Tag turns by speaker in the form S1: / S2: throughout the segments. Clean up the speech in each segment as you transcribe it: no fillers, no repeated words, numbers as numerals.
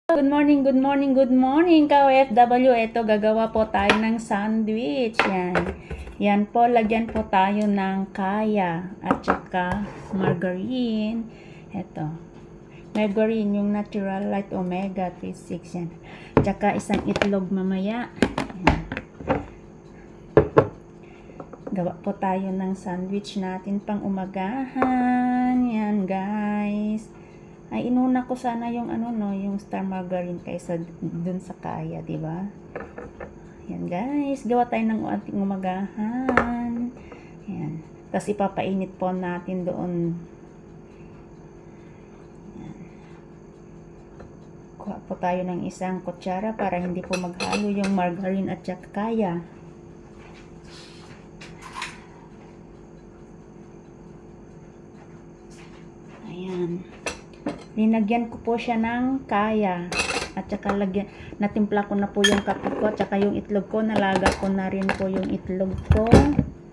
S1: Good morning, good morning, good morning, ka-OFW. Ito, gagawa po tayo ng sandwich. Yan. Yan po, lagyan po tayo ng kaya at saka margarine. Ito. Margarine, yung natural light omega 3.6 yan. Tsaka isang itlog mamaya. Yan. Gawa po tayo ng sandwich natin pang umagahan. Yan, guys. Ay, inuna ko sana yung yung star margarine kaysa dun sa kaya, di ba? Yan, guys. Gawa tayo ng ating umagahan. Yan. Tapos ipapainit po natin doon. Yan. Kuha po tayo ng isang kutsara para hindi po maghalo yung margarine at saka kaya. Ayan. Linagyan ko po siya ng kaya. At saka natimpla ko na po yung kape ko. At saka yung itlog ko. Nalaga ko na rin po yung itlog ko.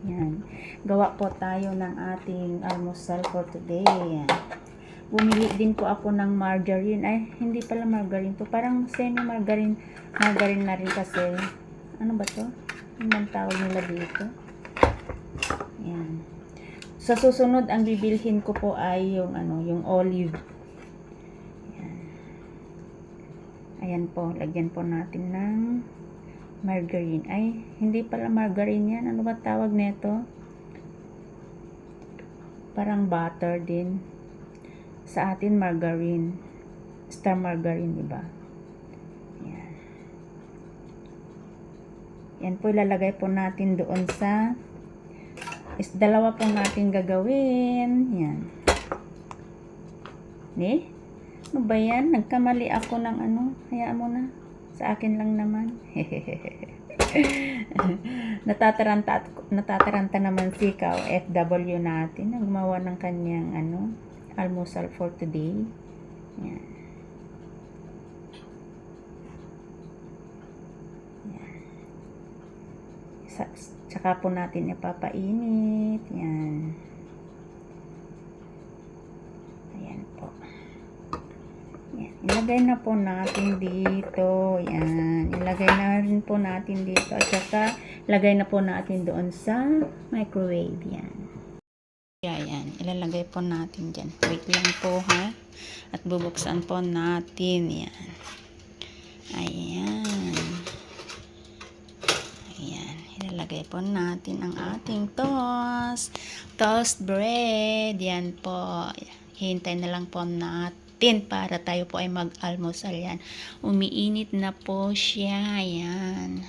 S1: Yan. Gawa po tayo ng ating almusal for today. Yan. Bumili din po ako ng margarine. Ay, hindi pala margarine to. Parang semi-margarine. Margarine na rin kasi. Ano ba to? Ano bang tawag nila dito? Yan. Sa susunod, ang bibilhin ko po ay yung yung olive. Ayan po, lagyan po natin ng margarine. Ay, hindi pala margarine yan. Ano ba tawag nito? Parang butter din. Sa atin, margarine. Star margarine, diba? Ayan. Yan po, ilalagay po natin doon sa dalawa po natin gagawin. Yan. Ano ba yan? Nagkamali ako ng hayaan mo na. Sa akin lang naman. Natataranta naman si FW natin. Nagmawa ng kanyang almusal for today. Yan. Yan. Tsaka po natin ipapainit. Yan. Ilagay na po natin dito. Yan. Ilagay na rin po natin dito. At saka, ilagay na po natin doon sa microwave. Yan. Yan. Ilalagay po natin dyan. Wait lang po ha. At bubuksan po natin. Yan. Ayan. Ayan. Ilalagay po natin ang ating toast. Toast bread. Yan po. Hintay na lang po natin para tayo po ay mag-almusal. Yan. Umiinit na po siya. Yan.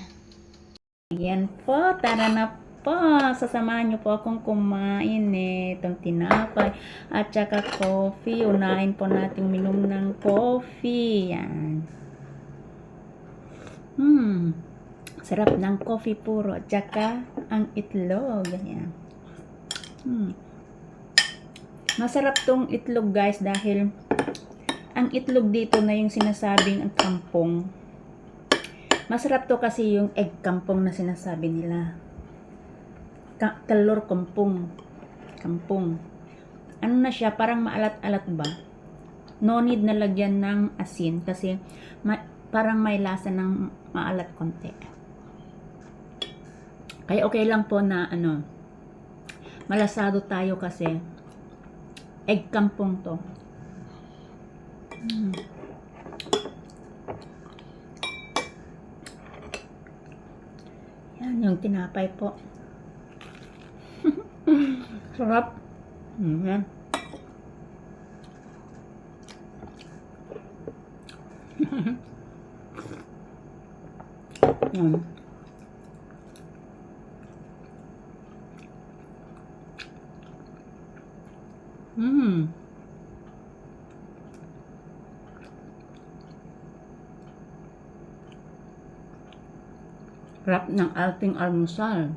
S1: Yan po. Tara na po. Sasamahan niyo po akong kumain itong tinapay at saka coffee. Unahin po nating minom ng coffee. Yan. Sarap ng coffee puro at saka ang itlog. Yan. Masarap tong itlog, guys, dahil ang itlog dito na yung sinasabing ang kampong. Masarap to kasi yung egg kampong na sinasabi nila. Kalor kampong. Kampong. Ano na siya, parang maalat-alat ba? No need na lagyan ng asin kasi parang may lasa ng maalat konti. Kaya okay lang po na malasado tayo kasi egg kampong to. Yan yung tinapay po. Sarap. Yan. Yan. Sarap ng ating almusal.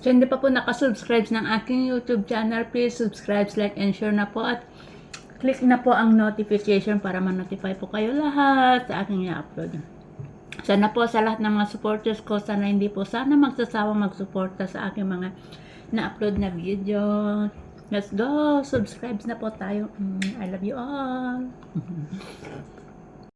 S1: So, hindi pa po nakasubscribe ng aking YouTube channel, please subscribe, like, and share na po. At click na po ang notification para ma-notify po kayo lahat sa aking i-upload. Sana po sa lahat ng mga supporters ko, sana magsasawang magsuporta sa aking mga na-upload na video. Let's go! Subscribe na po tayo. I love you all.